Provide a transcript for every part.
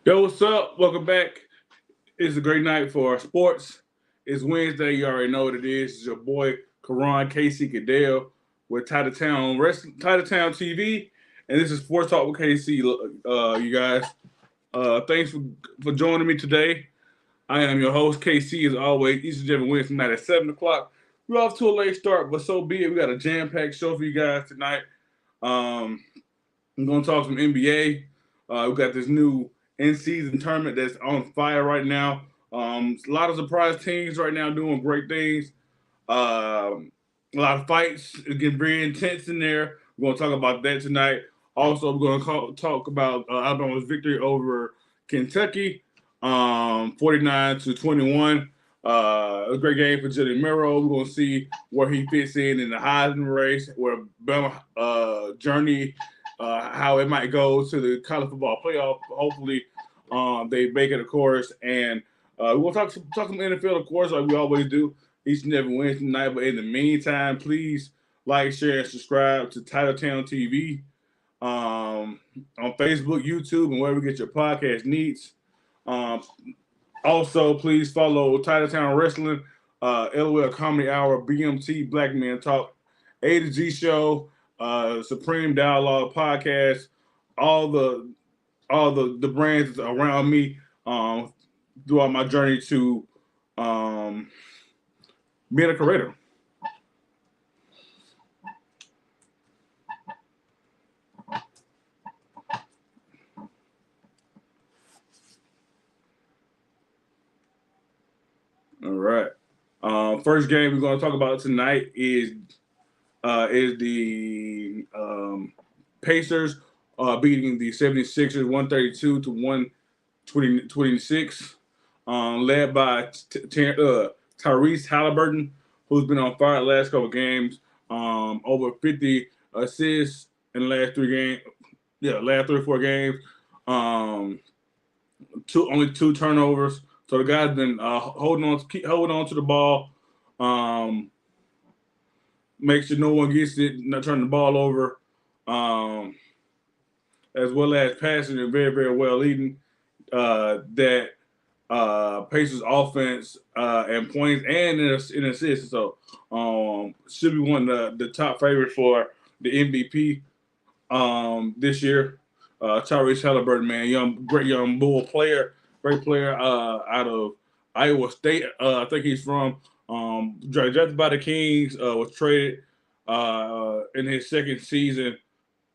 Yo, what's up? Welcome back. It's a great night for sports. It's Wednesday. You already know what it is. It's your boy KaRon Caddell with Title Town TV, and this is Sports Talk with KC. You guys, thanks for joining me today. I am your host KC, as always. Each and every Wednesday night at 7 o'clock. We're off to a late start, but so be it. We got a jam-packed show for you guys tonight. Um, I'm going to talk some NBA. We got this new in-season tournament that's on fire right now. A lot of surprise teams right now doing great things. A lot of fights. It's getting very intense in there. We're going to talk about that tonight. Also, we're going to talk about Alabama's victory over Kentucky, 49-21. A great game for Jalen Miro. We're going to see where he fits in the Heisman race, where Bama journey, how it might go to the college football playoff. Hopefully, they make it, of course. And we'll talk some NFL, of course, like we always do each and every Wednesday night. But in the meantime, please like, share, and subscribe to Title Town TV on Facebook, YouTube, and wherever you get your podcast needs. Also, please follow Title Town Wrestling, LOL Comedy Hour, BMT Black Men Talk, A to G Show, Supreme Dialogue Podcast, all the brands around me throughout my journey to being a creator. All right. First game we're going to talk about tonight is the Pacers beating the 76ers 132-126, led by Tyrese Halliburton, who's been on fire the last couple of games, over 50 assists in the last last 3 or 4 games, only 2 turnovers. So the guy's been holding on to the ball, make sure no one gets it, not turning the ball over, as well as passing it very, very well, leading that Pacers offense and points and in assists. So should be one of the top favorites for the MVP this year. Tyrese Halliburton, man, great young Bull player. Great player out of Iowa State. I think he's from drafted by the Kings. Was traded in his second season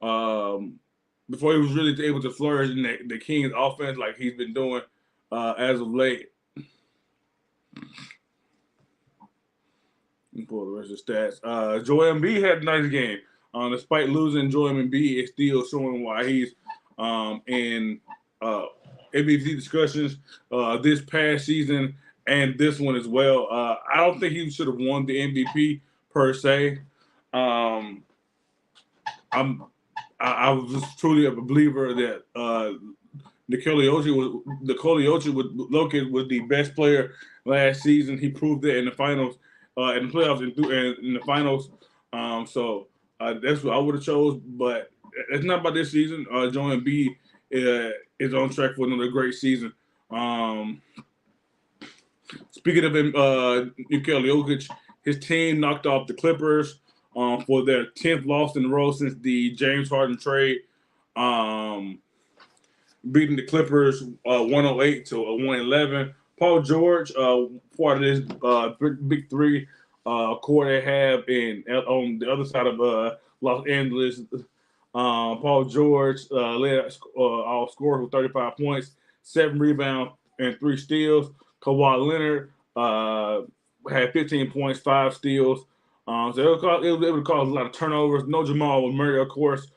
before he was really able to flourish in the Kings offense like he's been doing as of late. Let me pull the rest of the stats. Joel Embiid had a nice game. Despite losing, Joel Embiid is still showing why he's in MVP discussions this past season and this one as well. I don't think he should have won the MVP per se. I was just truly a believer that Nikola Jokic was the best player last season. He proved it in the finals, in the playoffs, and in the finals. So that's what I would have chose, but it's not about this season. Joel Embiid is on track for another great season. Speaking of him, Nikola Jokic, his team knocked off the Clippers for their 10th loss in a row since the James Harden trade, beating the Clippers 108-111. Paul George, part of this big three core they have on the other side of Los Angeles. Paul George led all scorers with 35 points, 7 rebounds, and 3 steals. Kawhi Leonard had 15 points, 5 steals. So it was able to cause a lot of turnovers. No Jamal Murray, of course.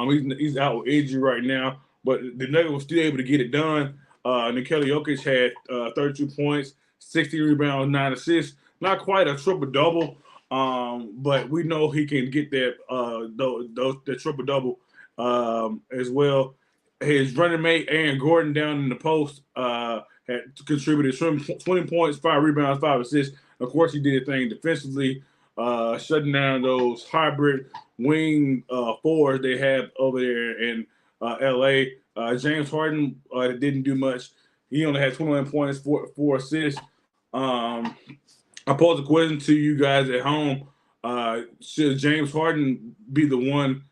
He's out with injury right now, but the Nuggets was still able to get it done. Nikola Jokic had 32 points, 60 rebounds, 9 assists. Not quite a triple-double, but we know he can get that the triple-double as well. His running mate, Aaron Gordon, down in the post, had contributed 20 points, 5 rebounds, 5 assists. Of course, he did a thing defensively, shutting down those hybrid wing forwards they have over there, and LA. James Harden didn't do much. He only had 21 points, four assists. I pose a question to you guys at home. Should James Harden be the one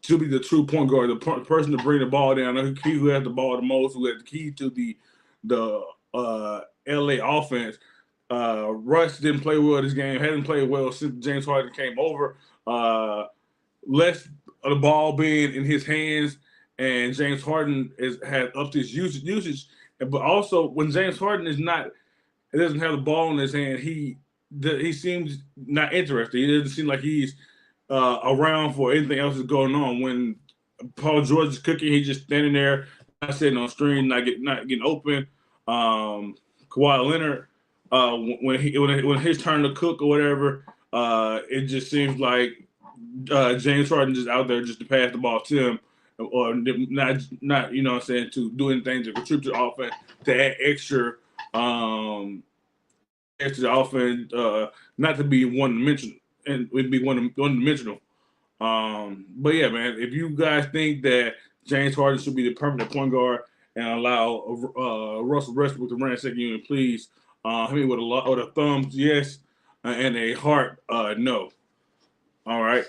to be the true point guard, the person to bring the ball down, he who has the ball the most, who has the key to the LA offense? Russ didn't play well this game, hasn't played well since James Harden came over. Less of the ball being in his hands, and James Harden has upped his usage. But also, when James Harden doesn't have the ball in his hand, he seems not interested. He doesn't seem like he's around for anything else that's going on. When Paul George is cooking, he's just standing there, not sitting on screen, not getting open. Kawhi Leonard, when his turn to cook or whatever, it just seems like James Harden just out there just to pass the ball to him, or not you know what I'm saying, to do anything to contribute to the offense, to add extra to the offense, not to be one dimensional, and would be one dimensional. But yeah, man, if you guys think that James Harden should be the permanent point guard and allow Russell Westbrook to run a second unit, please hit me with a thumbs yes and a heart no. All right.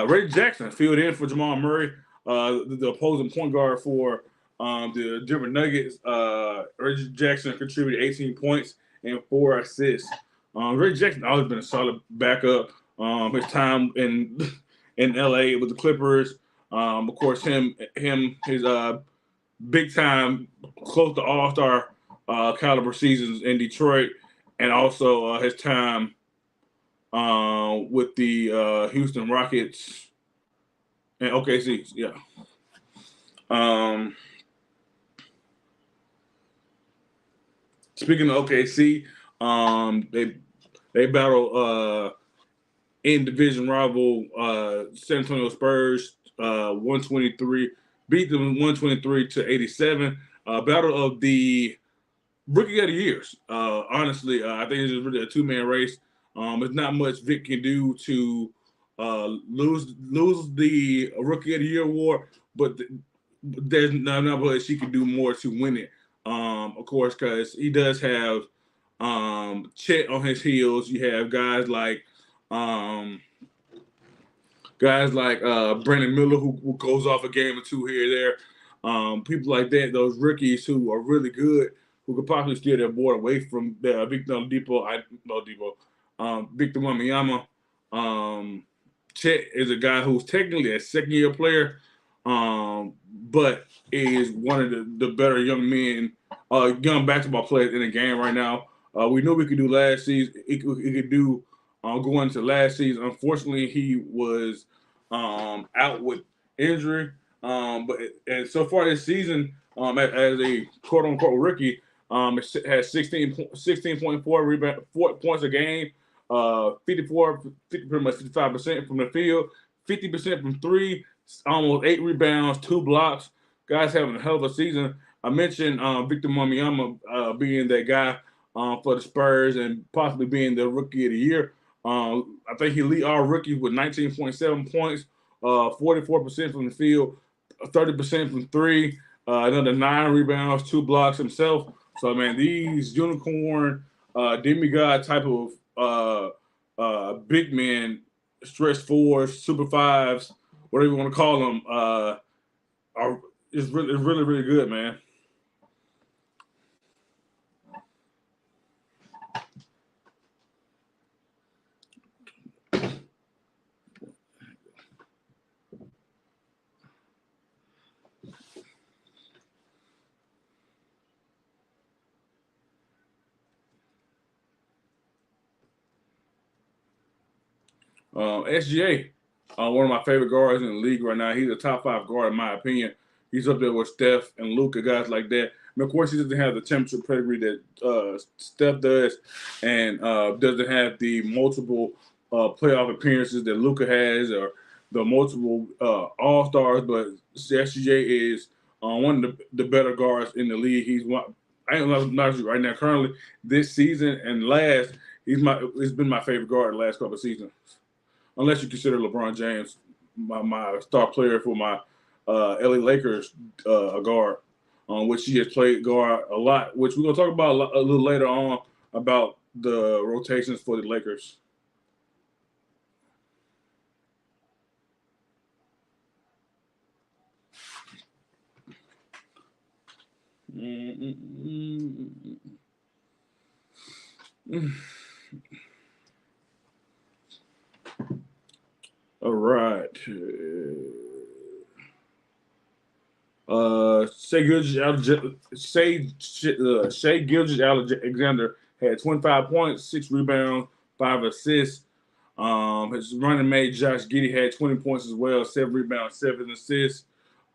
Reggie Jackson filled in for Jamal Murray, the opposing point guard for the Denver Nuggets. Reggie Jackson contributed 18 points and 4 assists. Reggie Jackson always been a solid backup. His time in LA with the Clippers, of course, his big time, close to All-Star caliber seasons in Detroit, and also his time with the Houston Rockets and OKC. Yeah. Speaking of OKC, they battle in division rival San Antonio Spurs 123, beat them 123-87. Battle of the rookie of the years. Honestly, I think it's just really a two-man race. There's not much Vic can do to lose the rookie of the year award, but there's not much she can do more to win it. Of course, because he does have Chet on his heels. You have guys like Brandon Miller who goes off a game or two here or there. People like that, those rookies who are really good, who could possibly steer their board away from Victor Wembanyama. Chet is a guy who's technically a second-year player, but is one of the better young basketball players in the game right now. We knew we could do last season. He could do going into last season. Unfortunately, he was out with injury. But so far this season, as a quote-unquote rookie, it has 16.4 rebound, 4 points a game, pretty much 55% from the field, 50% from three, almost 8 rebounds, 2 blocks. Guys having a hell of a season. I mentioned Victor Wembanyama being that guy for the Spurs and possibly being the rookie of the year. I think he lead all rookies with 19.7 points, 44% from the field, 30% from three, another 9 rebounds, 2 blocks himself. So, man, these unicorn demigod type of big men, stretch fours, super fives, whatever you want to call them, is really, really good, man. SGA, one of my favorite guards in the league right now. He's a top 5 guard in my opinion. He's up there with Steph and Luka, guys like that. And of course, he doesn't have the temperature pedigree that Steph does, and doesn't have the multiple playoff appearances that Luka has, or the multiple All-Stars. But SGA is one of the better guards in the league. He's one. I ain't not right now. Currently, this season and last, he's been my favorite guard the last couple of seasons. Unless you consider LeBron James my star player for my LA Lakers guard, which he has played guard a lot, which we're going to talk about a little later on about the rotations for the Lakers. All right. Shea Gilgeous-Alexander had 25 points, 6 rebounds, 5 assists. His running mate Josh Giddey had 20 points as well, 7 rebounds, 7 assists.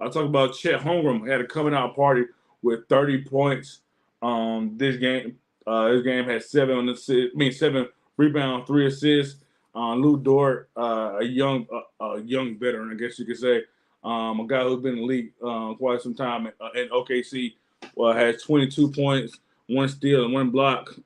I talk about Chet Holmgren had a coming out party with 30 points. This game had 7 rebounds, 3 assists. Lou Dort, a young veteran, I guess you could say, a guy who's been in the league quite some time in OKC, has 22 points, 1 steal, and 1 block.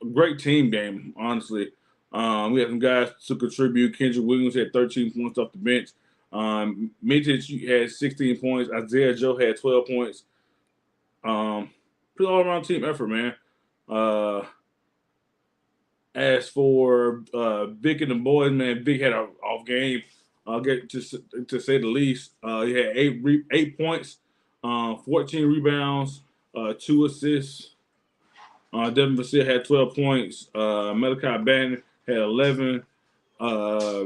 A great team game, honestly. We had some guys to contribute. Kendrick Williams had 13 points off the bench. Mitic had 16 points. Isaiah Joe had 12 points. Pretty all-around team effort, man. As for Vic and the boys, man, Vic had an off game. To say the least. He had 8 points, 14 rebounds, 2 assists. Devin Vassell had 12 points. Malachi Bannon had 11.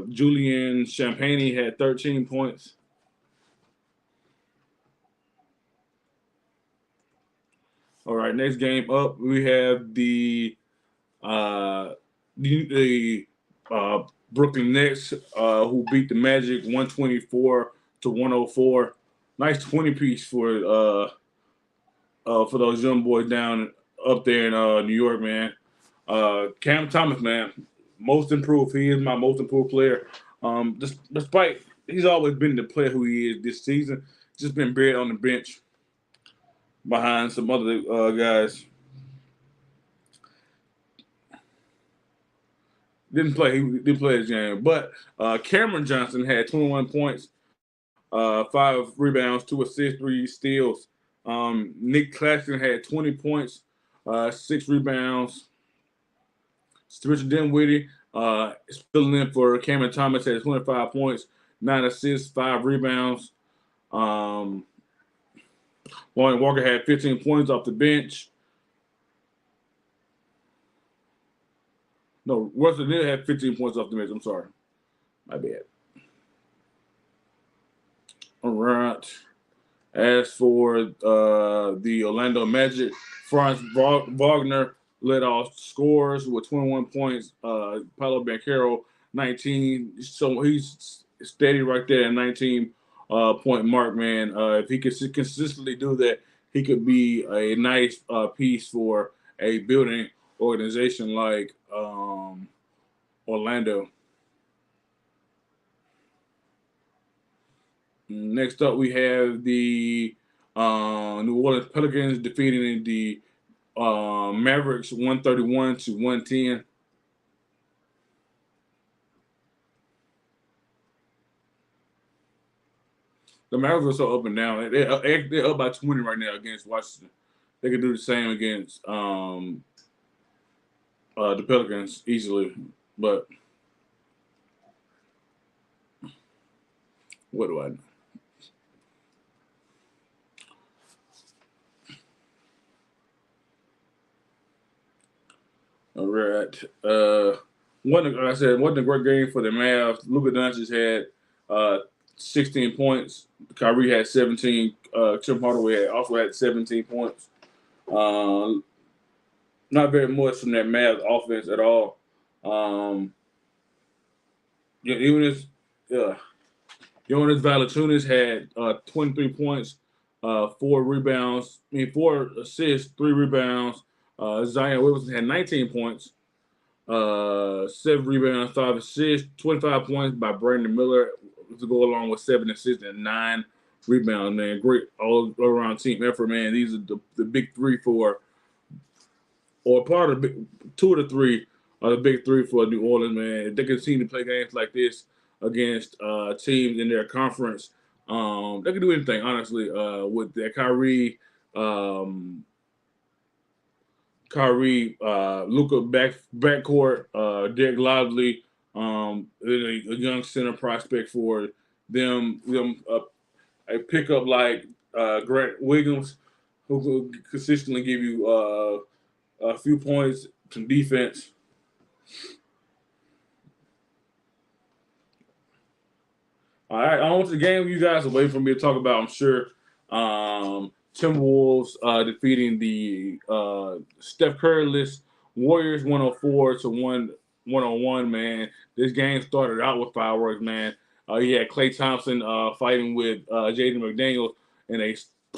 Julian Champagne had 13 points. All right, next game up, we have the Brooklyn Nets, who beat the Magic 124-104. Nice 20-piece for those young boys down up there in New York, man. Cam Thomas, man, most improved. He is my most improved player. Despite he's always been the player who he is this season, just been buried on the bench behind some other guys. Didn't play his game, but Cameron Johnson had 21 points, 5 rebounds, 2 assists, 3 steals. Nick Claxton had 20 points, 6 rebounds. Richard Dinwiddie filling in for Cameron Thomas had 25 points, 9 assists, 5 rebounds. Lonnie Walker had 15 points off the bench. No, Russell did have 15 points off the bench. I'm sorry. My bad. All right. As for the Orlando Magic, Franz Wagner led all scorers with 21 points. Paolo Banchero, 19. So he's steady right there at 19 point mark, man. If he could consistently do that, he could be a nice piece for a building organization like Orlando. Next up, we have the New Orleans Pelicans defeating the Mavericks 131-110. The Mavericks are so up and down. They're up by 20 right now against Washington. They could do the same against the Pelicans easily, but what do I know? All right. Wasn't a great game for the Mavs. Luka Doncic had 16 points. Kyrie had 17. Tim Hardaway also had 17 points. Not very much from that Mavs offense at all. Jonas Valanciunas had 23 points, 4 rebounds. 4 assists, 3 rebounds. Zion Williamson had 19 points, 7 rebounds, 5 assists, 25 points by Brandon Miller to go along with 7 assists and 9 rebounds, man. Great all-around team effort, man. These are the big three part of 2 of the 3 are the big 3 for New Orleans, man. If they continue to play games like this, against teams in their conference. They can do anything, honestly, with that Kyrie, Luca backcourt, Derek Lively, a young center prospect for them. A pickup like Grant Williams, who could consistently give you a few points, some defense. All right, on to the game you guys are waiting for me to talk about, I'm sure. Timberwolves defeating the Steph Curry-less Warriors 104 to 101, man. This game started out with fireworks, man. You had Klay Thompson fighting with Jaden McDaniels in a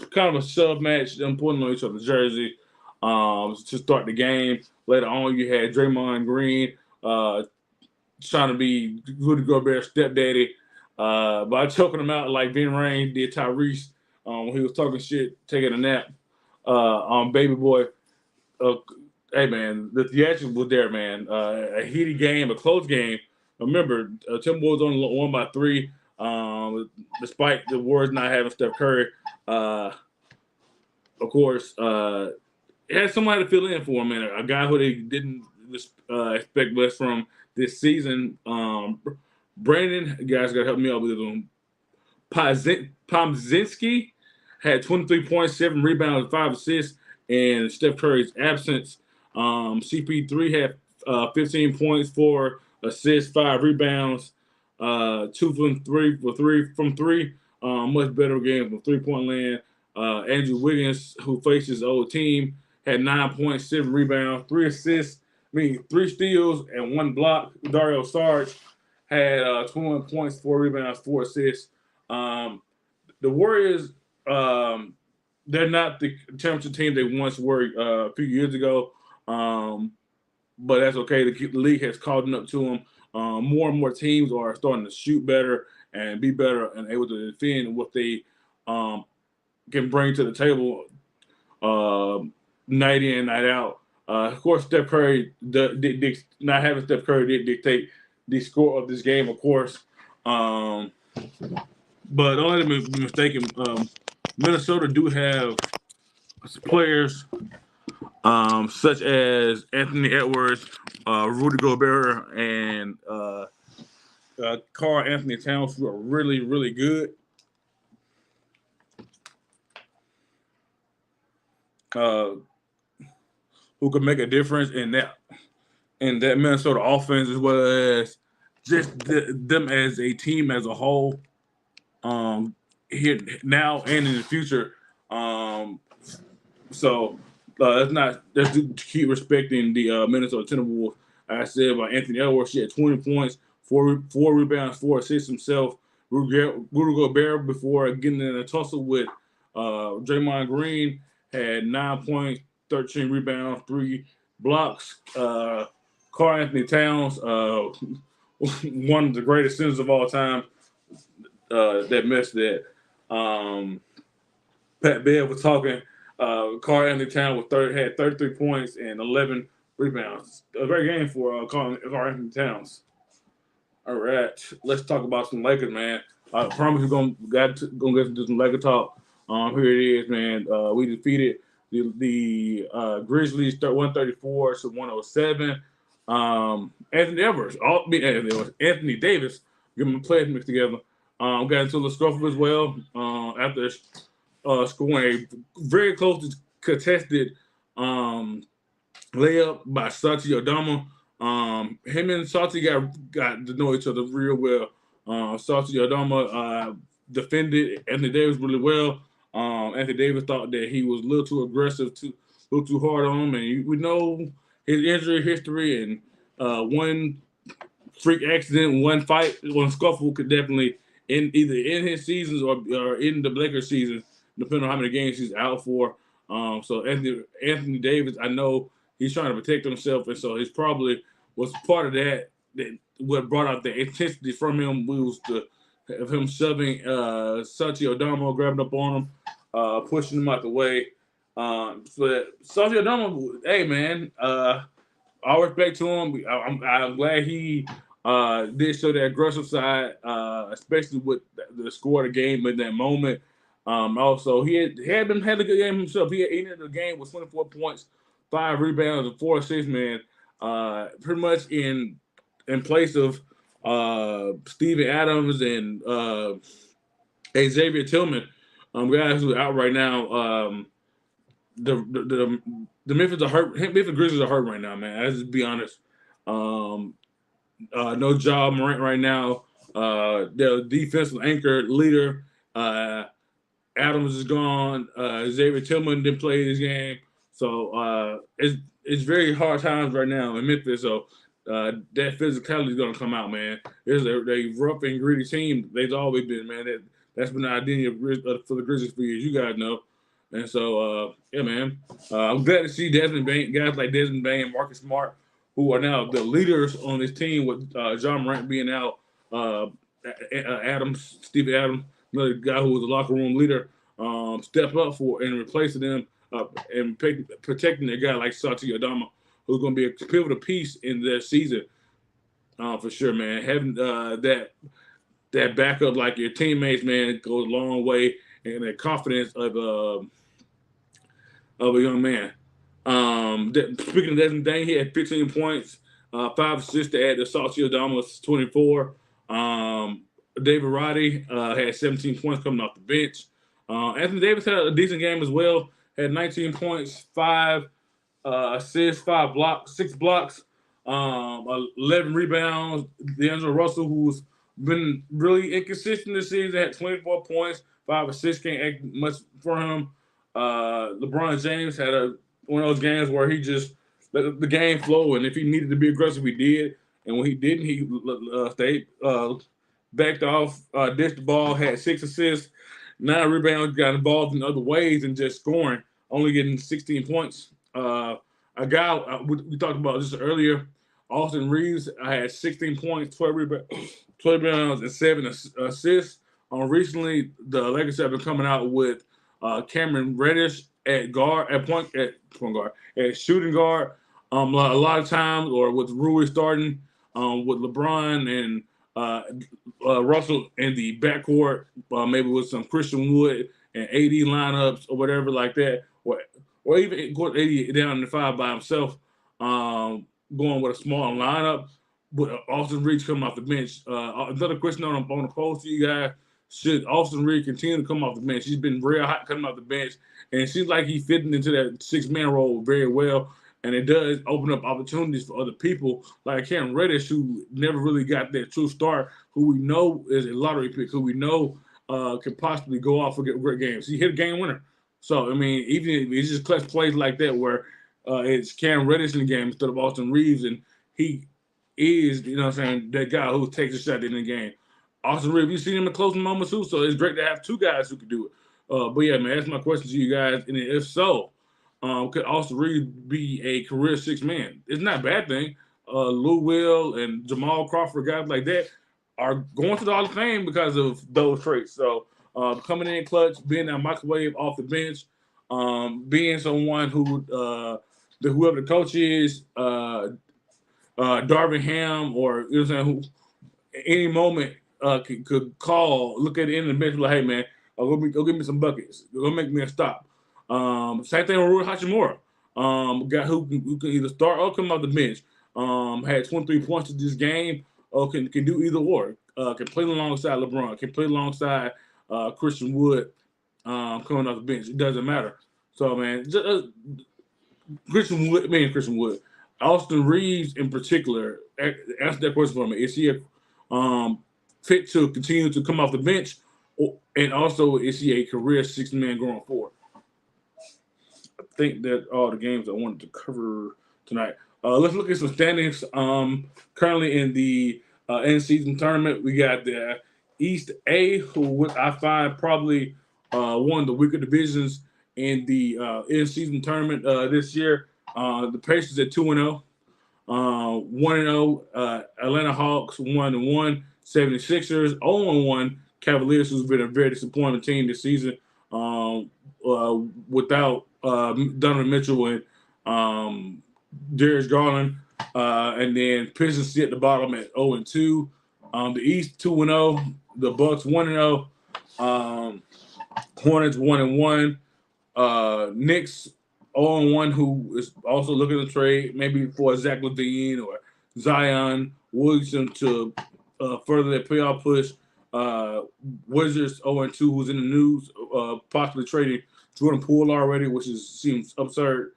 kind of a sub match, them pulling on each other's jersey to start the game. Later on, you had Draymond Green trying to be Rudy Gobert's stepdaddy by choking him out like Vin Rain did Tyrese when he was talking shit, taking a nap on Baby Boy. Hey, man, the theatrics was there, man. A heated game, a close game. Remember, Timberwolves only won by 3, despite the Warriors not having Steph Curry. Of course, it had somebody to fill in for him, and a guy who they didn't expect less from this season. Brandon, you guys got to help me out with him. Pomzinski had 23 points, 7 rebounds, 5 assists, in Steph Curry's absence. CP3 had 15 points, 4 assists, 5 rebounds, 2 from 3. Much better game from 3-point land. Andrew Wiggins, who faced his old team, had 9 points, 7 rebounds, 3 assists, 3 steals, and 1 block. Dario Saric had 21 points, 4 rebounds, 4 assists. The Warriors, they're not the championship team they once were a few years ago, but that's okay. The league has caught up to them. More and more teams are starting to shoot better and be better and able to defend what they can bring to the table night in, night out. Of course, Steph Curry, not having Steph Curry did dictate the score of this game, of course. But don't let me be mistaken. Minnesota do have players such as Anthony Edwards, Rudy Gobert, and Karl Anthony Towns, who are really, really good. Who could make a difference in that Minnesota offense, as well as just them as a team as a whole, here now and in the future. Let's keep respecting the Minnesota Timberwolves. I said about Anthony Edwards, he had 20 points, four rebounds, 4 assists himself. Rudy Gobert, before getting in a tussle with Draymond Green, had 9 points, 13 rebounds, 3 blocks. Karl Anthony Towns, one of the greatest centers of all time, that missed that. Pat Bev was talking. Karl Anthony Towns had 33 points and 11 rebounds. A great game for Karl Anthony Towns. All right, let's talk about some Lakers, man. I promise we're gonna get into some Lakers talk. Here it is, man. We defeated the Grizzlies 134 to 107. Anthony Davis, give them a players mix together. Got into the scuffle as well after scoring a very close to contested layup by Santi Aldama. Him and Santi got to know each other real well. Santi Aldama defended Anthony Davis really well. Anthony Davis thought that he was a little too aggressive, a little too hard on him, and we know his injury history, and one freak accident, one fight, one scuffle could definitely either end his seasons or in the Lakers season, depending on how many games he's out for. So Anthony Davis, I know he's trying to protect himself, and so he's probably was part of that what brought out the intensity from him was of him shoving Santi Aldama, grabbing up on him, pushing him out the way. So Santi Aldama, hey man, all respect to him. I'm glad he Did show the aggressive side, especially with the score of the game in that moment. Also, he had a good game himself. He ended the game with 24 points, 5 rebounds, and 4 assists. Man, pretty much in place of Steven Adams and Xavier Tillman, guys who are out right now. The Memphis Grizzlies are hurt right now, man. Let's just be honest. No job Morant right now. Their defensive anchor leader, Adams is gone. Xavier Tillman didn't play this game, so it's very hard times right now in Memphis. So that physicality is going to come out, man. It's a rough and gritty team. They've always been, man. That's been the identity for the Grizzlies for years. You guys know. And so, yeah, man. I'm glad to see Desmond Bain, guys like Desmond Bain and Marcus Smart, who are now the leaders on this team with John Morant being out, Steve Adams, another guy who was a locker room leader, step up for and replacing them and protecting a guy like Santi Adama, who's going to be a pivotal piece in their season for sure, man. Having that backup like your teammates, man, goes a long way, and the confidence of a young man. Speaking of Desmond Bain, he had 15 points, 5 assists to add to Santi Adama's 24. David Roddy had 17 points coming off the bench. Anthony Davis had a decent game as well. Had 19 points, 5 assists, 6 blocks, 11 rebounds. D'Angelo Russell, who's been really inconsistent this season, had 24 points, 5 assists. Can't act much for him. LeBron James had one of those games where he just let the game flow, and if he needed to be aggressive, he did. And when he didn't, he stayed backed off, dished the ball, had 6 assists, 9 rebounds, got involved in other ways and just scoring, only getting 16 points. A guy we talked about just earlier, Austin Reeves, had 16 points, 12 rebounds, and 7 assists. Recently, the Lakers have been coming out with Cameron Reddish at shooting guard. A lot of times, or with Rui starting, with LeBron and Russell in the backcourt, maybe with some Christian Wood and AD lineups or whatever like that, or even going AD down in the 5 by himself, going with a small lineup. With Austin Reeves coming off the bench. Another question on the post to you guys: should Austin Reeves continue to come off the bench? He's been real hot coming off the bench, and it seems like he's fitting into that 6-man role very well. And it does open up opportunities for other people like Cameron Reddish, who never really got that true start, who we know is a lottery pick, who we know could possibly go off for great games. He hit a game winner. So, I mean, even if it's just clutch plays like that where it's Cameron Reddish in the game instead of Austin Reeves, and he is, you know what I'm saying, that guy who takes a shot in the game. Austin Reeves, you've seen him in closing moments too, so it's great to have 2 guys who can do it. But yeah, man, that's my question to you guys. And if so, could Austin Reeves be a career 6-man? It's not a bad thing. Lou Will and Jamal Crawford, guys like that, are going to the Hall of Fame because of those traits. So coming in clutch, being a microwave off the bench, being someone who whoever the coach is, Darvin Ham, or you know what I'm saying, who any moment could call, look at the end of the bench, like, hey man, go give me some buckets, go make me a stop. Same thing with Rui Hachimura, guy who can either start or come off the bench. Had 23 points in this game, or can do either or. Can play alongside LeBron, can play alongside Christian Wood, coming off the bench. It doesn't matter. So man, just, Christian Wood. Austin Reeves in particular, answer that question for me. Is he a fit to continue to come off the bench, and also is he a career 6-man going forward? I think that all the games I wanted to cover tonight. Let's look at some standings. Currently in the in-season tournament, we got the East A, who I find probably one of the weaker divisions in the in-season tournament this year. The Pacers at 2-0, 1-0. Atlanta Hawks 1-1. 76ers 0-1. Cavaliers, who's been a very disappointing team this season, without Donovan Mitchell and Darius Garland. And then Pistons sit at the bottom at 0-2. The East 2-0. The Bucks 1-0. Hornets 1-1. Knicks 0-1, who is also looking to trade maybe for Zach LaVine or Zion Williamson to further their playoff push. Wizards 0-2, who's in the news, possibly trading Jordan Poole already, which seems absurd.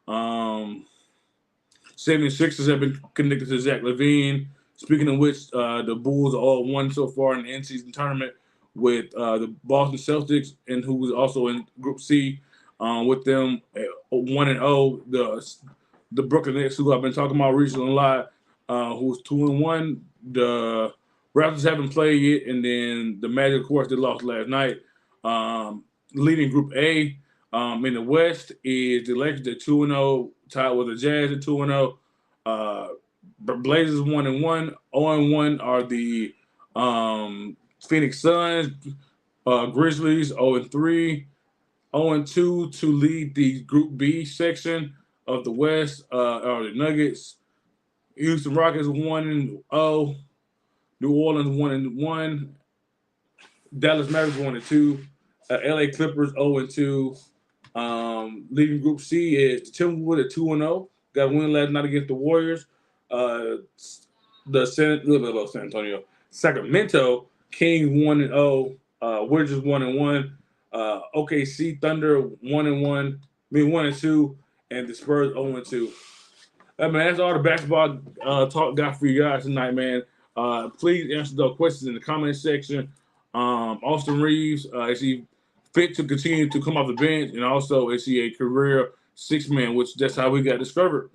76ers have been connected to Zach LaVine. Speaking of which, the Bulls are all 1 so far in the in-season tournament with the Boston Celtics, and who was also in Group C with them at 1-0. The Brooklyn Nets, who I've been talking about recently a lot, who's 2-1. The Raptors haven't played yet, and then the Magic, of course, they lost last night. Leading Group A in the West is the Lakers at 2-0, tied with the Jazz at 2-0. Blazers 1-1. 0-1 are the Phoenix Suns. Grizzlies 0-3. 0-2 to lead the Group B section of the West are the Nuggets. Houston Rockets 1-0. New Orleans 1-1. Dallas Mavericks 1-2. LA Clippers 0-2. Leading Group C is Timberwolves at 2-0. Got a win last night against the Warriors. San Antonio. Sacramento Kings 1-0. Wizards 1-1. OKC Thunder 1-1. 1-2, and the Spurs 0-2. Man, that's all the basketball talk got for you guys tonight, man. Please answer those questions in the comment section. Austin Reeves, is he fit to continue to come off the bench? And also, is he a career six-man, which that's how we got discovered.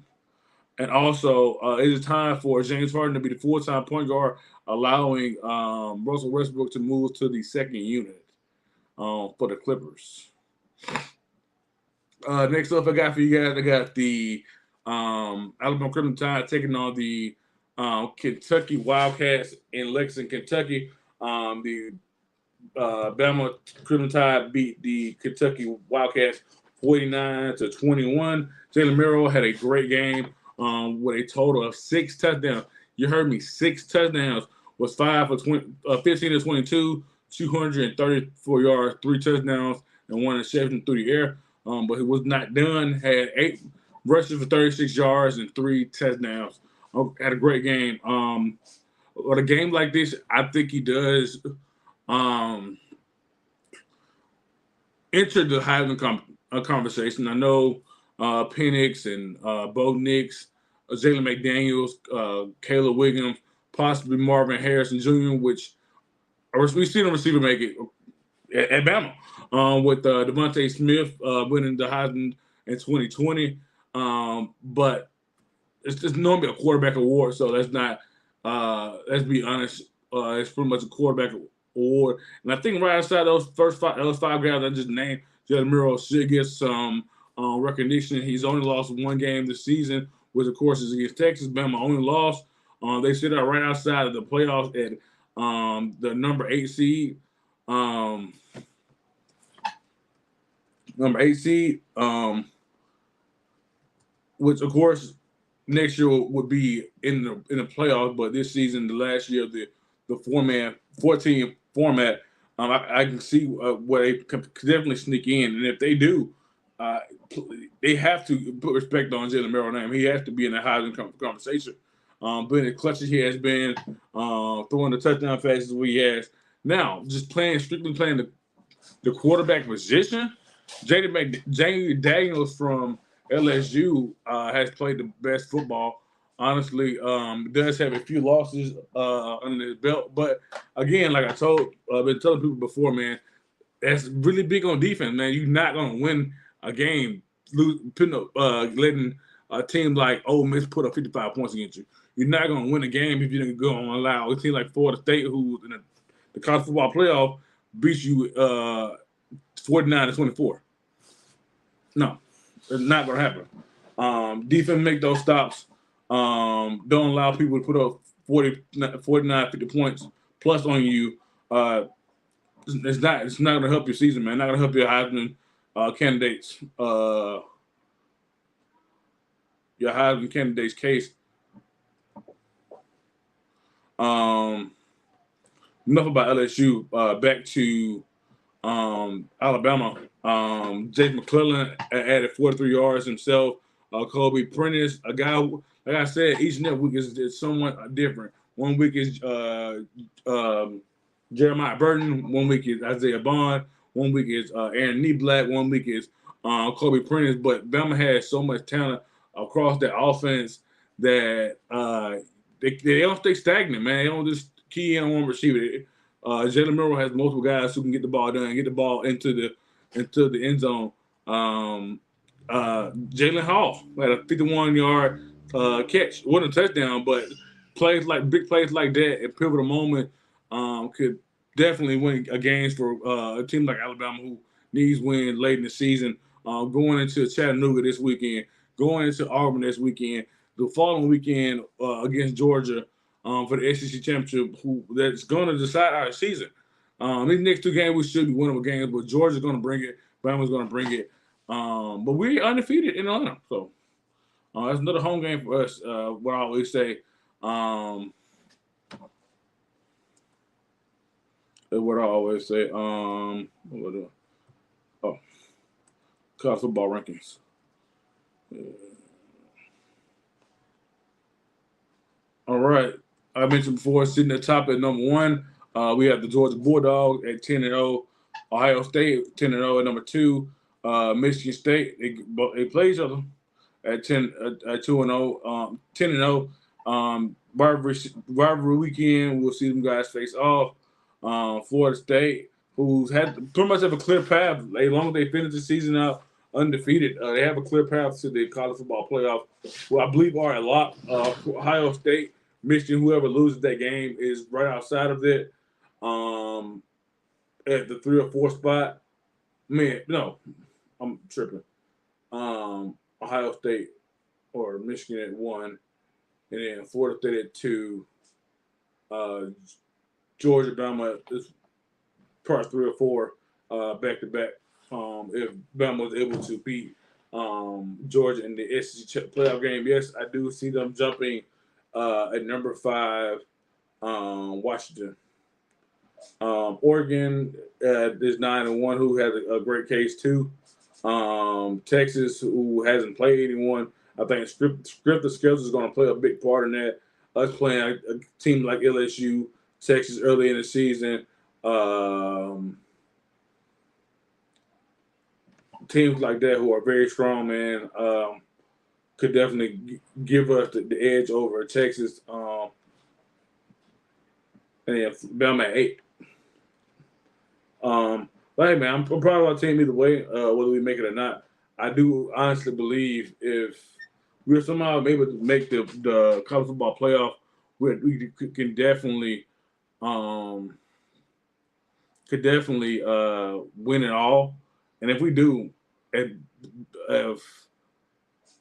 And also, is it time for James Harden to be the full-time point guard, allowing Russell Westbrook to move to the second unit for the Clippers? Next up, I got for you guys, I got the Alabama Crimson Tide taking on the Kentucky Wildcats in Lexington, Kentucky. The Bama Crimson Tide beat the Kentucky Wildcats 49-21. Jalen Merrill had a great game with a total of 6 touchdowns. You heard me, 6 touchdowns. Was 15-22, 234 yards, 3 touchdowns, and 1 interception through the air. But he was not done. Had 8 rushes for 36 yards and 3 touchdowns. Had a great game. With a game like this, I think he does enter the Heisman conversation. I know Penix and Bo Nix, Jalen McDaniels, Caleb Williams, possibly Marvin Harrison Jr., which we see the receiver make it at Bama. With Devontae Smith winning the Heisman in 2020. But it's just normally a quarterback award, so that's not, let's be honest, it's pretty much a quarterback award. And I think right outside those five guys I just named, Jalen Merrill should get some recognition. He's only lost 1 game this season, which of course is against Texas. Bama only lost. They sit out right outside of the playoffs at the number 8 seed. Which of course next year would be in the playoffs, but this season, the last year of the 14 format, I can see where they could definitely sneak in, and if they do, they have to put respect on Jalen Merrill's name. He has to be in the Heisman conversation. But as clutch as he has been, throwing the touchdown fast as he has. Now, just strictly playing the quarterback position, Jay Daniels from LSU has played the best football. Honestly, does have a few losses under his belt. But again, like I've been telling people before, man, that's really big on defense, man. You're not going to win a game letting a team like Ole Miss put up 55 points against you. You're not going to win a game if you're going to allow a team like Florida State, who's in the college football playoff, beat you 49-24. No, it's not going to happen. Defense make those stops. Don't allow people to put up 49, 50 points plus on you. It's not going to help your season, man. Not going to help your Heisman candidates. Your Heisman candidates case. Enough about LSU. Back to Alabama. Jake McClellan added 43 yards himself. Kobe Prentice, a guy, like I said, each and every week is somewhat different. One week is Jeremiah Burton. One week is Isaiah Bond. One week is Aaron Neblack. One week is Kobe Prentice. But Bama has so much talent across that offense that they don't stay stagnant, man. They don't just key in on one receiver. Jalen Murrow has multiple guys who can get the ball done, get the ball into the end zone. Jalen Hall had a 51-yard catch. It wasn't a touchdown, but big plays like that at pivotal moment could definitely win a games for a team like Alabama who needs win late in the season. Going into Chattanooga this weekend, going into Auburn this weekend, the following weekend against Georgia for the SEC championship, that's going to decide our season. These next two games we should be winnable games, but Georgia's going to bring it. Bama's going to bring it. But we're undefeated in Atlanta, so that's another home game for us. What I always say. What I always say. College football rankings. All right. I mentioned before, sitting at the top at number 1, we have the Georgia Bulldogs at 10-0. Ohio State 10-0 at number 2. Michigan State, they play each other at 2-0, 10-0. Rivalry weekend, we'll see them guys face off. Florida State, who's had pretty much have a clear path. As long as they finish the season out undefeated, they have a clear path to the college football playoff. Well, I believe are a lot. Ohio State, Michigan, whoever loses that game is right outside of it. At the 3 or 4 spot. Man, no, I'm tripping. Ohio State or Michigan at 1, and then Florida State at 2. Georgia, Bama is part 3 or 4 back to back. If Bama was able to beat Georgia in the SEC playoff game, yes, I do see them jumping at number 5, Washington. Oregon is 9-1, who has a great case too. Texas, who hasn't played anyone. I think script the schedule is going to play a big part in that. Us playing a team like LSU, Texas early in the season. Teams like that who are very strong, man, could definitely give us the edge over Texas. And then Bama at 8. But hey, man, I'm proud of our team either way, whether we make it or not. I do honestly believe if we're somehow able to make the college football playoff, we can definitely win it all. And if we do, if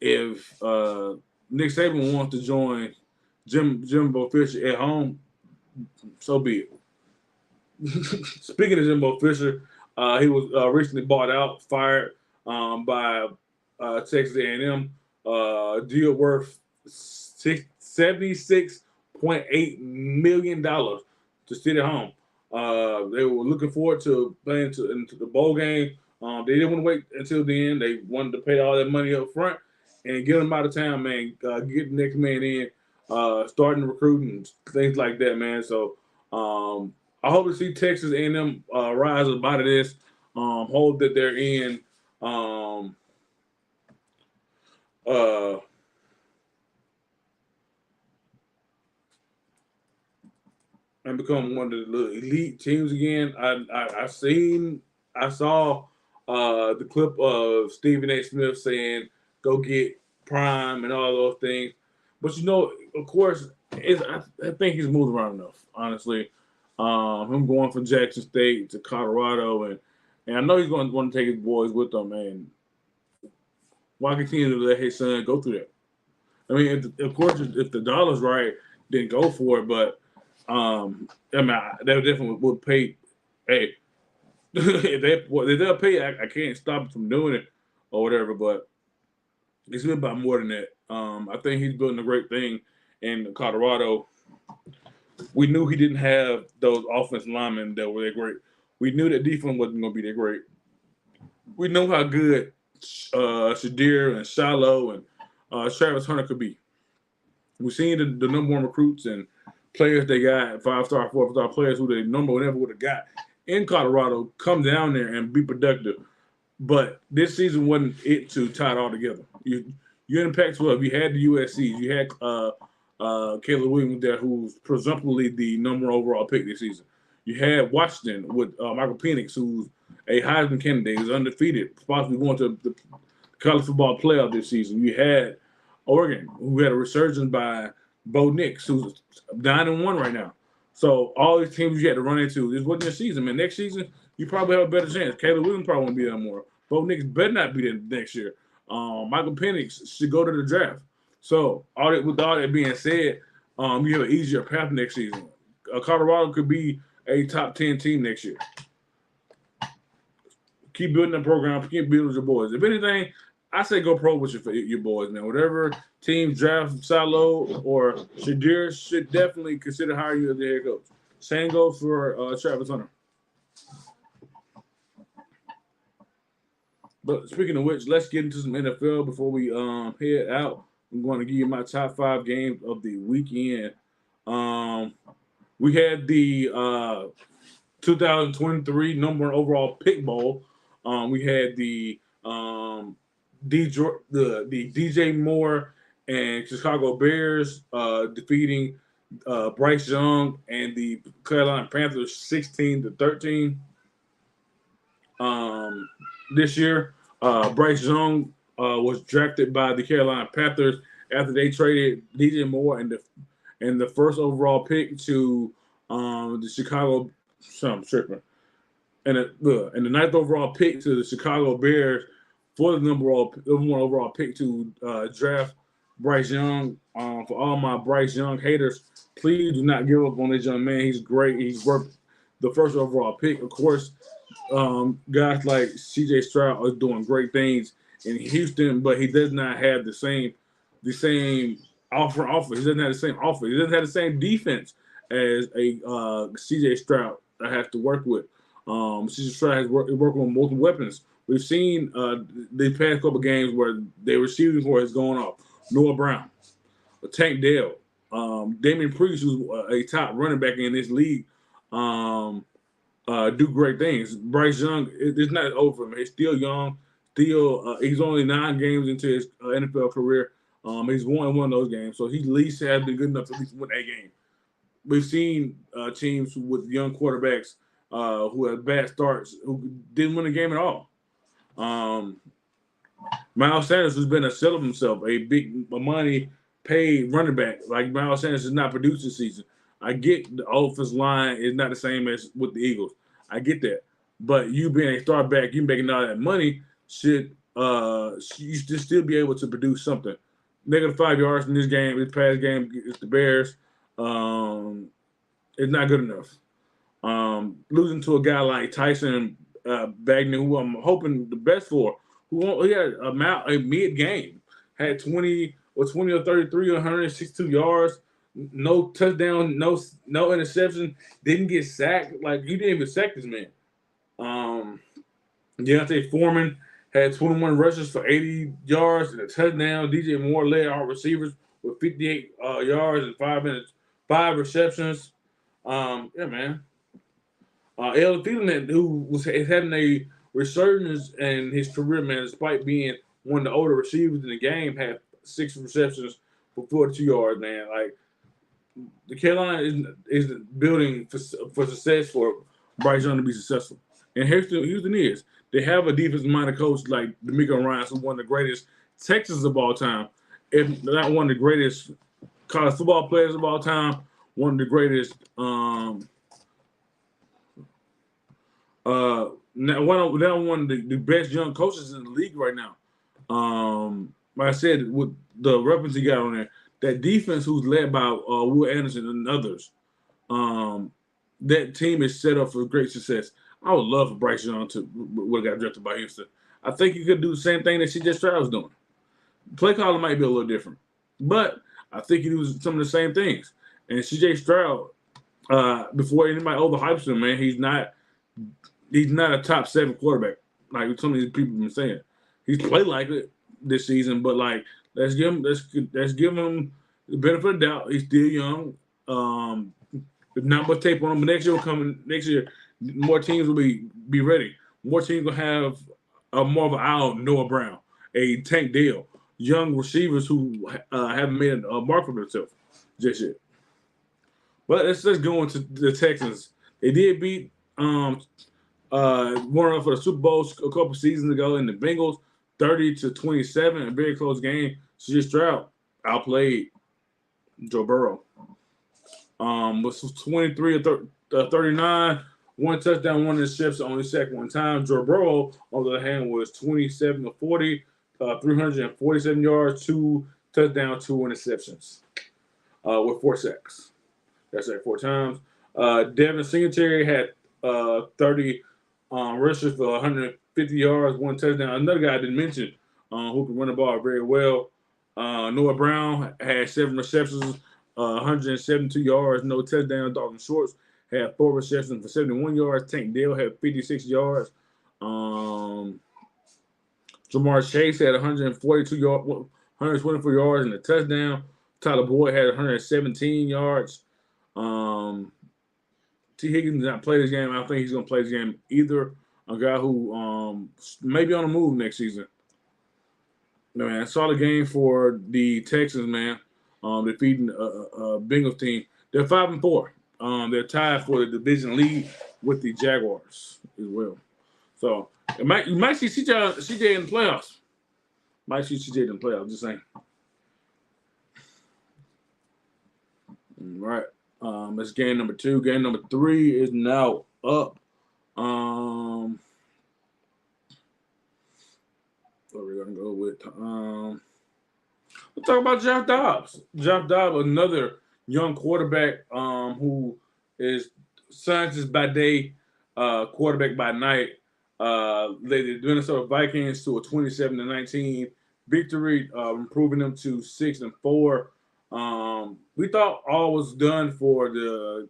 Nick Saban wants to join Jimbo Fisher at home, so be it. Speaking of Jimbo Fisher, he was recently fired by Texas A&M. Deal worth $76.8 million to sit at home. They were looking forward to playing into the bowl game. They didn't want to wait until the end. They wanted to pay all that money up front and get them out of town, man. Get the next man in, starting recruiting, things like that, man. So I hope to see Texas A&M rise up out of this. Hope that they're in. And become one of the elite teams again. I saw the clip of Stephen A. Smith saying, "Go get Prime" and all those things. But of course, I think he's moved around enough. Honestly, him going from Jackson State to Colorado, and I know he's going to want to take his boys with him. And why continue to let his son go through that? I mean, of course, if the dollar's right, then go for it. But I mean, they definitely would pay. Hey, if they'll pay, I can't stop them from doing it or whatever. But it's about more than that. I think he's building a great thing in Colorado. We knew he didn't have those offensive linemen that were that great. We knew that defense wasn't going to be that great. We know how good Shadir and Shiloh and Travis Hunter could be. We've seen the number one recruits and players they got, 5-star, 4-star players who they normally never would have got in Colorado, come down there and be productive. But this season wasn't it to tie it all together. You're in Pac-12. You had the USCs. You had Caleb Williams there, who's presumptively the number one overall pick this season. You had Washington with Michael Penix, who's a Heisman candidate, who's undefeated, possibly going to the college football playoff this season. You had Oregon, who had a resurgence by Bo Nix, who's 9-1 right now. So all these teams you had to run into, this wasn't your season, man. Next season, you probably have a better chance. Caleb Williams probably won't be there more. Bo Nix better not be there next year. Michael Penix should go to the draft. So with all that being said, you have an easier path next season. Colorado could be a top 10 team next year. Keep building the program. Keep building your boys. If anything, I say go pro with your boys, man. Whatever team draft Silo or Shadir should definitely consider hiring you as the head coach. Same goes for Travis Hunter. But speaking of which, let's get into some NFL before we head out. I'm going to give you my top 5 games of the weekend. We had the 2023 number one overall pick bowl. We had the DJ Moore and Chicago Bears defeating Bryce Young and the Carolina Panthers 16-13. This year, Bryce Young was drafted by the Carolina Panthers after they traded DJ Moore and the first overall pick to the Chicago. I'm tripping. And the 9th overall pick to the Chicago Bears for the number one overall pick to draft Bryce Young. For all my Bryce Young haters, please do not give up on this young man. He's great. He's worth the first overall pick. Of course, guys like C.J. Stroud are doing great things in Houston, but he does not have the same offer. He doesn't have the same offer. He doesn't have the same defense as a C.J. Stroud I have to work with. C.J. Stroud has working on multiple weapons. We've seen the past couple games where their receiving core is going off. Noah Brown, Tank Dell, Damian Priest, who's a top running back in this league, do great things. Bryce Young, it's not over for him. He's still young. He's only 9 games into his NFL career. He's won one of those games, so he at least has been good enough to at least win a game. We've seen teams with young quarterbacks who had bad starts who didn't win a game at all. Miles Sanders has been a sell of himself, a big money paid running back. Like Miles Sanders has not produced this season. I get the offensive line is not the same as with the Eagles. I get that. But you being a star back, you making all that money, you should still be able to produce something. -5 yards in this past game, it's the Bears. It's not good enough. Losing to a guy like Tyson Bagner, who I'm hoping the best for, who had a mid game, had 20 or 33, 162 yards, no touchdown, no interception, didn't get sacked. Like, he didn't even sack this man. Deontay Foreman had 21 rushes for 80 yards and a touchdown. DJ Moore led our receivers with 58 yards and 5 receptions. Yeah, man. El Thielen, who was having a resurgence in his career, man, despite being one of the older receivers in the game, had 6 receptions for 42 yards, man. Like, the Carolina is building for success for Bryce Young to be successful. And Houston is. They have a defensive-minded coach like D'Amico Ryans, who's one of the greatest Texans of all time, if not one of the greatest college football players of all time, one of the greatest one of the best young coaches in the league right now. Like I said, with the reference he got on there, that defense who's led by Will Anderson and others, that team is set up for great success. I would love for Bryce Young to would have got drafted by Houston. I think he could do the same thing that C.J. Stroud was doing. Play calling might be a little different, but I think he do some of the same things. And C.J. Stroud before anybody overhypes him, man, he's not a top 7 quarterback. Like some of these people have been saying. He's played like it this season, but like let's give him the benefit of the doubt. He's still young. There's not much tape on him, but next year will come. Next year, more teams will be ready. More teams will have more of an eye on Noah Brown, a Tank Dell, young receivers who haven't made a mark for themselves just yet. But let's go into the Texans. They did beat one up for the Super Bowl a couple seasons ago in the Bengals, 30-27, a very close game. C.J. Stroud outplayed Joe Burrow. Was 23 or 39, one touchdown, one interception, only sacked one time. Joe Burrow, on the other hand, was 27 40, 347 yards, 2 touchdowns, 2 interceptions, with 4 sacks. That's like 4 times. Devin Singletary had 30 rushes for 150 yards, 1 touchdown. Another guy I didn't mention who can run the ball very well. Noah Brown had 7 receptions, 172 yards, no touchdown. Dalton Schultz had 4 receptions for 71 yards. Tank Dell had 56 yards. Jamar Chase had 142 yards, 124 yards and a touchdown. Tyler Boyd had 117 yards. T. Higgins did not play this game. I don't think he's going to play this game either. A guy who may be on the move next season. Man, solid game for the Texans, man. Defeating a Bengals team. They're 5-4. They're tied for the division lead with the Jaguars as well. So you might see CJ in the playoffs. Might see CJ in the playoffs. Just saying. All right. That's game number 2. Game number 3 is now up. What we're gonna go with? We'll talk about Josh Dobbs. Josh Dobbs, another young quarterback who is scientist by day, quarterback by night. Led the Minnesota Vikings to a 27-19 victory, improving them to 6-4. We thought all was done for the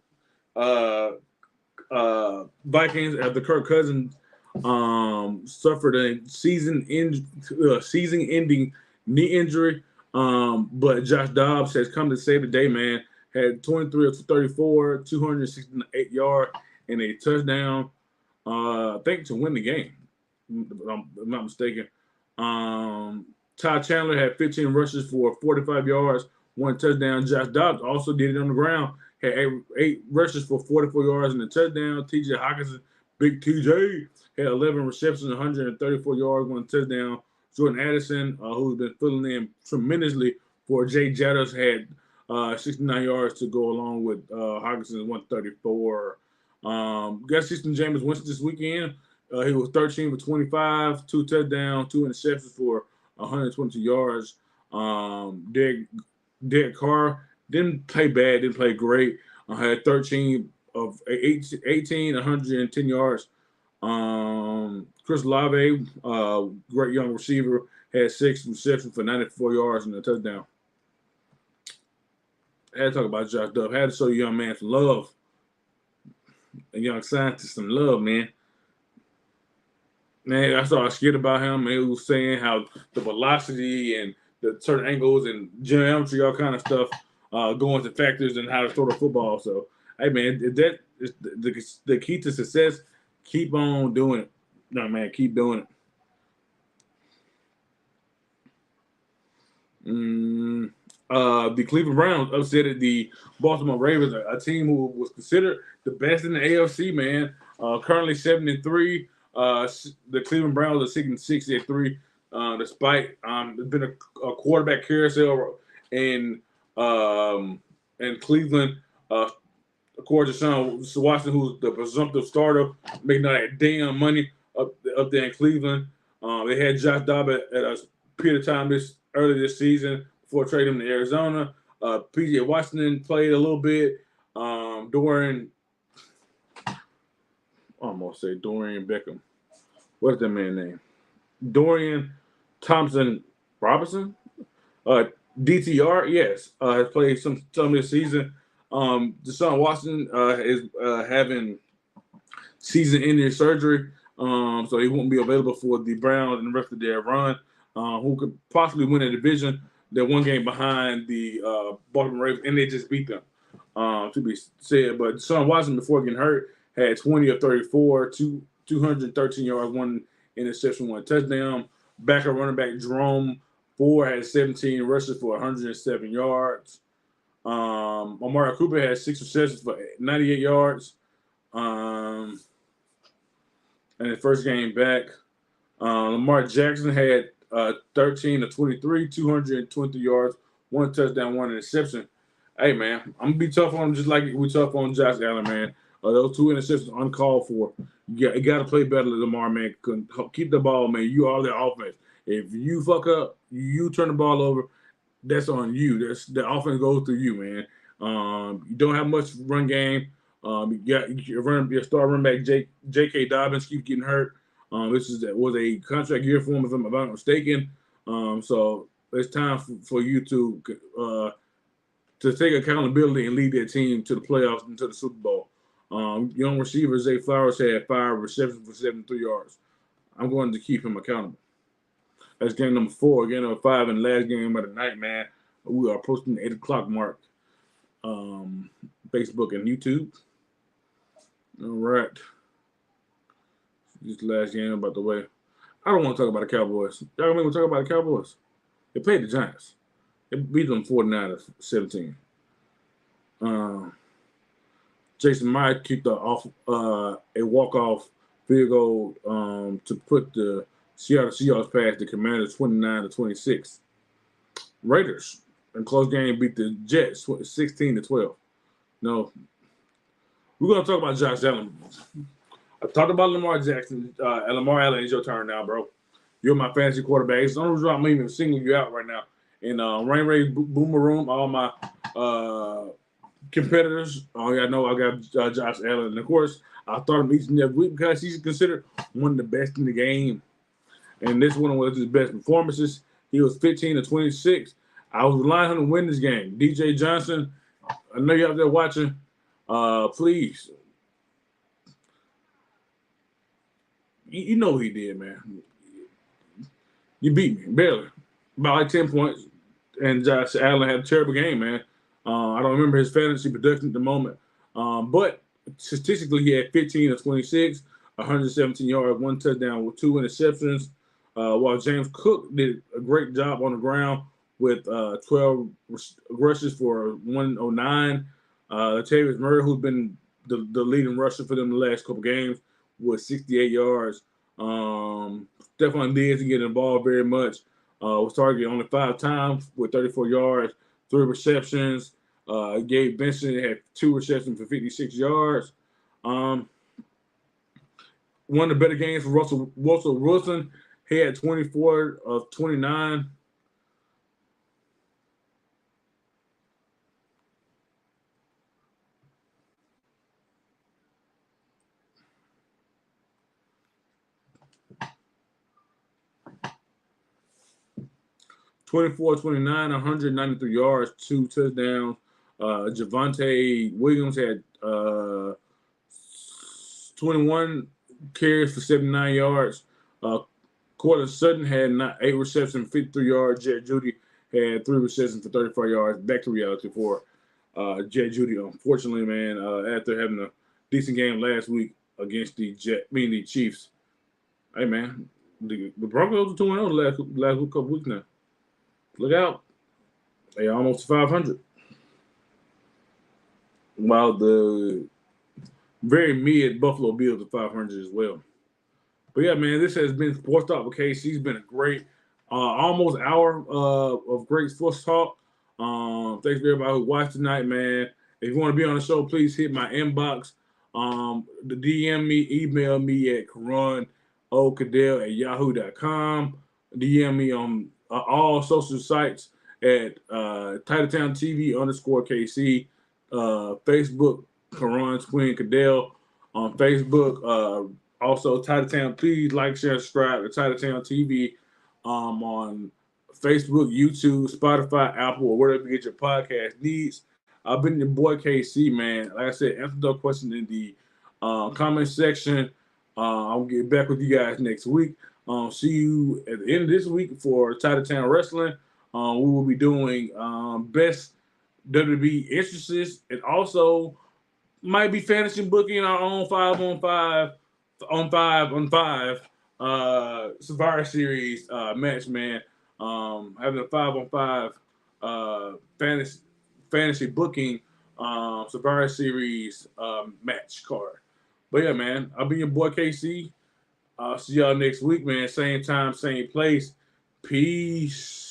Vikings after Kirk Cousins suffered a season-ending knee injury. But Josh Dobbs has come to save the day, man. Had 23 of 34, 268 yards, and a touchdown. I think to win the game, if I'm not mistaken. Ty Chandler had 15 rushes for 45 yards, 1 touchdown. Josh Dobbs also did it on the ground. Had 8 rushes for 44 yards and a touchdown. T.J. Hockenson, Big T.J., had 11 receptions, 134 yards, 1 touchdown. Jordan Addison, who's been filling in tremendously for Jay Jettas, had 69 yards to go along with Hawkinson's 134. Got System Jameis Winston this weekend. He was 13 for 25, 2 touchdowns, 2 interceptions for 122 yards. Derek Carr didn't play bad, didn't play great. Had 13 of 18, 110 yards. Chris Olave, great young receiver, had 6 receptions for 94 yards and a touchdown. I had to talk about Josh Dobbs. I had to show the young man some love. A young scientist some love, man. Man, I saw a skit about him, and he was saying how the velocity and the certain angles and geometry, all kind of stuff, go into factors in how to throw the football. So, hey, man, if that is the key to success, keep on doing it. No, man, keep doing it. The Cleveland Browns upset the Baltimore Ravens, a team who was considered the best in the AFC, man. Currently 7-3. The Cleveland Browns are 6-3. Despite there's been a quarterback carousel in Cleveland. According to Sean Watson, who's the presumptive starter, making all that damn money up there in Cleveland. They had Josh Dobbs at a period of time early this season before trading him to Arizona. P.J. Washington played a little bit during. I almost say Dorian Beckham. What's that man's name? Dorian Thompson Robinson. DTR, yes, has played some of this season. Deshaun Watson is having season-ending surgery, so he won't be available for the Browns and the rest of their run. Who could possibly win a division? They're one game behind the Baltimore Ravens, and they just beat them. To be said, but Deshaun Watson before getting hurt had 20 of 34, 213 yards, one interception, one touchdown. Backup running back Jerome Ford had 17 rushes for 107 yards. Amari Cooper had 6 receptions for 98 yards. And his first game back. Lamar Jackson had 13 of 23, 220 yards, one touchdown, one interception. Hey, man, I'm going to be tough on him just like we tough on Josh Allen, man. Those 2 interceptions uncalled for. You got to play better, Lamar, man. Keep the ball, man. You are the offense. If you fuck up, you turn the ball over, that's on you. That's the offense goes through you, man. You don't have much run game. You got your star running back J.K. Dobbins keeps getting hurt. This was a contract year for him, if I'm not mistaken. So it's time for you to take accountability and lead that team to the playoffs and to the Super Bowl. Young receiver Zay Flowers had 5 receptions for 73 yards. I'm going to keep him accountable. That's game number 4. Game number 5 and last game of the night, man. We are approaching the 8 o'clock mark. Facebook and YouTube. All right. This last game about the way. I don't want to talk about the Cowboys. Y'all want me to talk about the Cowboys? They played the Giants. They beat them 49-17. Jason Myers kicked a walk-off field goal to put the Seattle Seahawks past the Commanders 29-26. Raiders in close game beat the Jets 16-12. No, we're gonna talk about Josh Allen. I talked about Lamar Jackson. Lamar Allen, it's your turn now, bro. You're my fantasy quarterback. It's the only reason I'm even singling you out right now. And Rain Ray Boomer Room, all my competitors. Oh, yeah, I know I got Josh Allen. And of course, I thought him each and every week because he's considered one of the best in the game. And this one was his best performances. He was 15-26. I was relying on him to win this game. DJ Johnson, I know you're out there watching. Please. You know what he did, man. You beat me, barely. By like 10 points. And Josh Allen had a terrible game, man. I don't remember his fantasy production at the moment. But statistically, he had 15-26, 117 yards, 1 touchdown with 2 interceptions. While James Cook did a great job on the ground with 12 rushes for 109. Latavius Murray, who's been the leading rusher for them the last couple games, with 68 yards. Stephon Diggs didn't get involved very much. Was targeted only 5 times with 34 yards, 3 receptions. Gabe Benson had 2 receptions for 56 yards. One of the better games for Russell Wilson. He had 24 of 29. (24, 29, 193 yards, 2 touchdowns. Javonte Williams had 21 carries for 79 yards. Cortland Sutton had 8 receptions, 53 yards. Jerry Jeudy had 3 receptions for 34 yards. Back to reality for Jerry Jeudy. Unfortunately, man, after having a decent game last week against the Chiefs. Hey, man, the Broncos are 2-0 the last couple weeks now. Look out. They almost 500. While the very mid Buffalo Bills are 500 as well. But yeah, man, this has been Sports Talk with KC. It's been a great almost hour of great sports talk. Thanks to everybody who watched tonight, man. If you want to be on the show, please hit my inbox. The DM me, email me at KaRon@yahoo.com. DM me on all social sites at Titletown TV _KC. Facebook, KaRon Twin Caddell. On Facebook, also Titletown. Please like, share, subscribe to Titletown TV on Facebook, YouTube, Spotify, Apple, or wherever you get your podcast needs. I've been your boy KC, man. Like I said, answer the question in the comment section. I'll get back with you guys next week. See you at the end of this week for Title Town Wrestling. We will be doing best WWE entrances and also might be fantasy booking our own 5-on-5 Survivor Series match, man. Having a 5-on-5 fantasy booking Survivor Series match card. But yeah, man, I'll be your boy KC. I'll see y'all next week, man. Same time, same place. Peace.